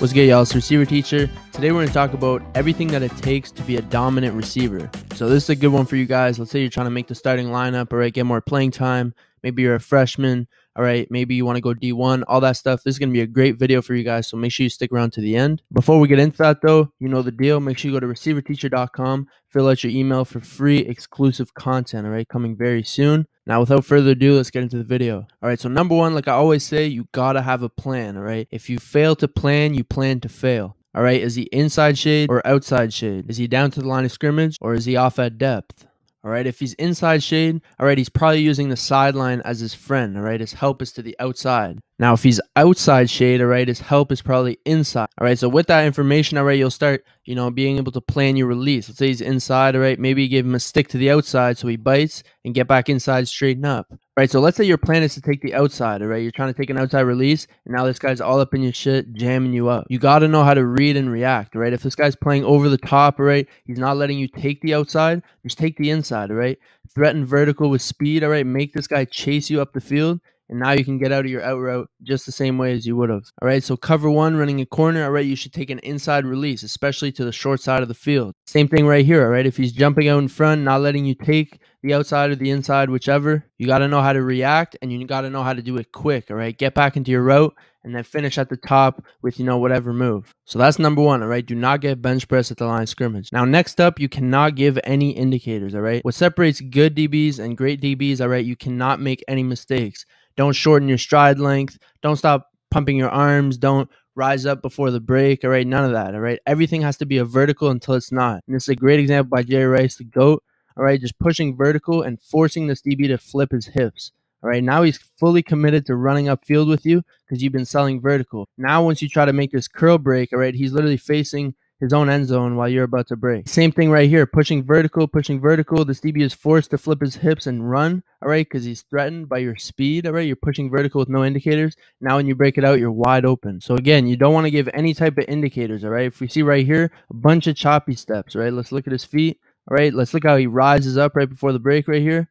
What's good, y'all? It's Receiver Teacher. Today we're going to talk about everything that it takes to be a dominant receiver. So this is a good one for you guys. Let's say you're trying to make the starting lineup, all right, get more playing time. Maybe you're a freshman, all right, maybe you want to go D1, all that stuff. This is going to be a great video for you guys, so make sure you stick around to the end. Before we get into that, though, you know the deal. Make sure you go to receiverteacher.com, fill out your email for free exclusive content, all right, coming very soon. Now, without further ado, let's get into the video. All right, so number one, like I always say, you gotta have a plan, all right? If you fail to plan, you plan to fail. All right, is he inside shade or outside shade? Is he down to the line of scrimmage or is he off at depth? All right, if he's inside shade, all right, he's probably using the sideline as his friend, all right? His help is to the outside. Now, if he's outside shade, all right, his help is probably inside. All right, so with that information, all right, you'll start, being able to plan your release. Let's say he's inside, all right, maybe you give him a stick to the outside so he bites and get back inside, straighten up. All right, so let's say your plan is to take the outside, all right? You're trying to take an outside release, and now this guy's all up in your shit, jamming you up. You got to know how to read and react, all right? If this guy's playing over the top, all right, he's not letting you take the outside, just take the inside, all right? Threaten vertical with speed, all right? Make this guy chase you up the field, and now you can get out of your out route just the same way as you would have. All right, so cover one, running a corner, all right, you should take an inside release, especially to the short side of the field. Same thing right here, all right? If he's jumping out in front, not letting you take the outside or the inside, whichever, you got to know how to react, and you got to know how to do it quick, all right? Get back into your route, and then finish at the top with, whatever move. So that's number one, all right? Do not get bench press at the line of scrimmage. Now, next up, you cannot give any indicators, all right? What separates good DBs and great DBs, all right, you cannot make any mistakes. Don't shorten your stride length. Don't stop pumping your arms. Don't rise up before the break. All right, none of that. All right, everything has to be a vertical until it's not. And this is a great example by Jerry Rice, the GOAT. All right, just pushing vertical and forcing this DB to flip his hips. All right, now he's fully committed to running upfield with you because you've been selling vertical. Now, once you try to make this curl break, all right, he's literally facing his own end zone while you're about to break. Same thing right here, pushing vertical. This DB is forced to flip his hips and run, all right, because he's threatened by your speed, all right? You're pushing vertical with no indicators. Now when you break it out, you're wide open. So again, you don't want to give any type of indicators, all right? If we see right here, a bunch of choppy steps, right? Let's look at his feet, all right? Let's look how he rises up right before the break right here.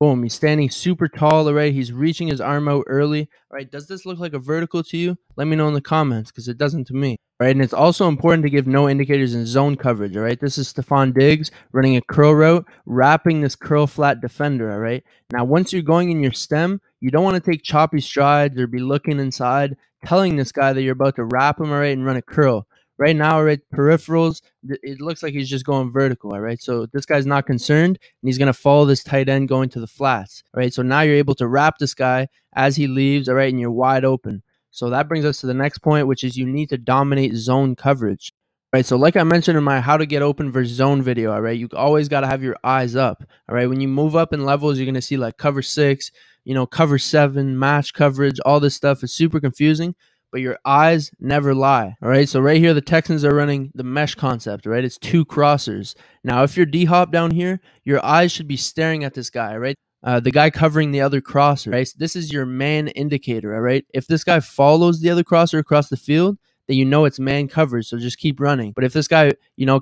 Boom, he's standing super tall, all right? He's reaching his arm out early, all right? Does this look like a vertical to you? Let me know in the comments because it doesn't to me, all right? And it's also important to give no indicators in zone coverage, all right? This is Stefon Diggs running a curl route, wrapping this curl flat defender, all right? Now, once you're going in your stem, you don't want to take choppy strides or be looking inside, telling this guy that you're about to wrap him, all right, and run a curl. Right now, all right, peripherals, it looks like he's just going vertical, all right? So this guy's not concerned, and he's going to follow this tight end going to the flats, all right? So now you're able to wrap this guy as he leaves, all right, and you're wide open. So that brings us to the next point, which is you need to dominate zone coverage. All right, so like I mentioned in my how to get open versus zone video, all right, you always got to have your eyes up, all right? When you move up in levels, you're going to see like cover 6, cover 7, match coverage, all this stuff is super confusing. But your eyes never lie, all right? So right here, the Texans are running the mesh concept, right? It's 2 crossers. Now, if you're D-hop down here, your eyes should be staring at this guy, right? The guy covering the other crosser, right? So this is your man indicator, all right? If this guy follows the other crosser across the field, then you know it's man coverage, so just keep running. But if this guy,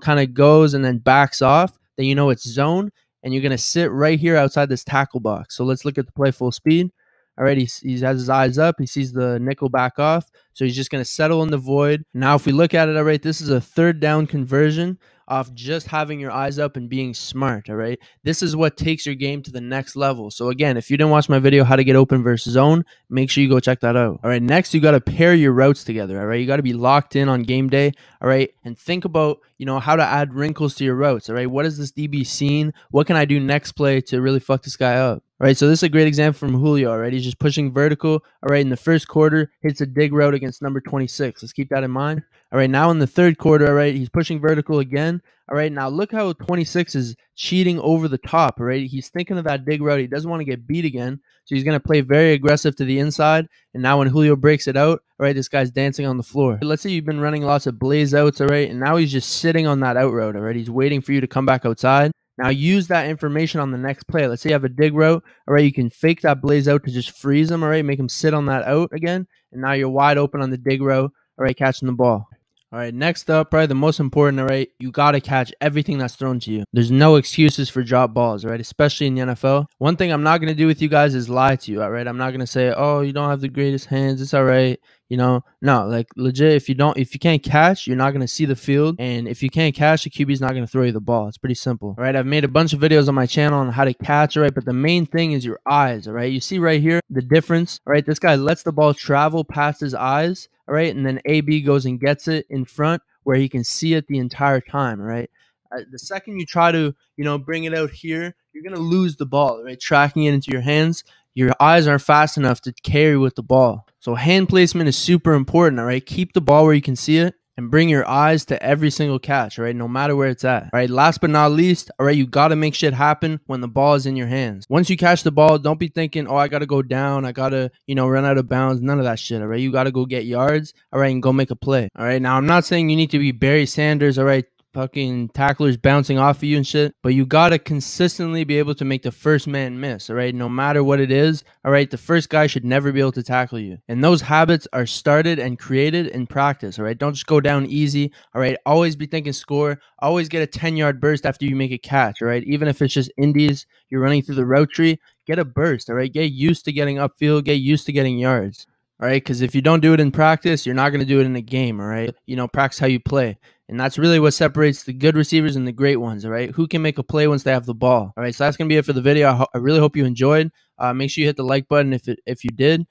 kind of goes and then backs off, then you know it's zone, and you're going to sit right here outside this tackle box. So let's look at the play full speed. All right, he has his eyes up. He sees the nickel back off. So he's just going to settle in the void. Now, if we look at it, all right, this is a 3rd down conversion off just having your eyes up and being smart, all right? This is what takes your game to the next level. So again, if you didn't watch my video, how to get open versus zone, make sure you go check that out. All right, next, you got to pair your routes together, all right? You got to be locked in on game day, all right? And think about, how to add wrinkles to your routes, all right? What is this DB seen? What can I do next play to really fuck this guy up? All right, so this is a great example from Julio, all right? He's just pushing vertical, all right, in the first quarter, hits a dig route against number 26. Let's keep that in mind. All right, now in the 3rd quarter, all right, he's pushing vertical again. All right, now look how 26 is cheating over the top, all right? He's thinking of that dig route. He doesn't want to get beat again, so he's going to play very aggressive to the inside. And now when Julio breaks it out, all right, this guy's dancing on the floor. Let's say you've been running lots of blaze outs, all right, and now he's just sitting on that out route, all right? He's waiting for you to come back outside. Now use that information on the next play. Let's say you have a dig route, all right, you can fake that blaze out to just freeze him, all right, make him sit on that out again, and now you're wide open on the dig route, all right, catching the ball. All right, next up, probably the most important, all right, you got to catch everything that's thrown to you. There's no excuses for drop balls, all right, especially in the NFL. One thing I'm not going to do with you guys is lie to you, all right? I'm not going to say, oh, you don't have the greatest hands, it's all right. No, like legit, if you can't catch, you're not going to see the field. And if you can't catch, the QB's not going to throw you the ball. It's pretty simple. All right, I've made a bunch of videos on my channel on how to catch, all right? But the main thing is your eyes, all right? You see right here the difference, all right? This guy lets the ball travel past his eyes, all right? And then AB goes and gets it in front where he can see it the entire time, all right? The second you try to, bring it out here, you're going to lose the ball, right? Tracking it into your hands. Your eyes aren't fast enough to carry with the ball. So hand placement is super important, all right? Keep the ball where you can see it and bring your eyes to every single catch, all right? No matter where it's at, all right? Last but not least, all right, you got to make shit happen when the ball is in your hands. Once you catch the ball, don't be thinking, oh, I got to go down. I got to, run out of bounds. None of that shit, all right? You got to go get yards, all right, and go make a play, all right? Now, I'm not saying you need to be Barry Sanders, all right? Fucking tacklers bouncing off of you and shit, but you gotta consistently be able to make the first man miss, all right? No matter what it is, all right? The first guy should never be able to tackle you. And those habits are started and created in practice, all right? Don't just go down easy, all right? Always be thinking score. Always get a 10-yard burst after you make a catch, all right? Even if it's just indies, you're running through the route tree, get a burst, all right? Get used to getting upfield, get used to getting yards. All right, because if you don't do it in practice, you're not going to do it in a game, all right? Practice how you play. And that's really what separates the good receivers and the great ones, all right? Who can make a play once they have the ball? All right, so that's going to be it for the video. I really hope you enjoyed. Make sure you hit the like button if you did.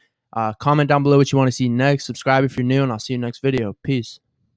Comment down below what you want to see next. Subscribe if you're new, and I'll see you next video. Peace.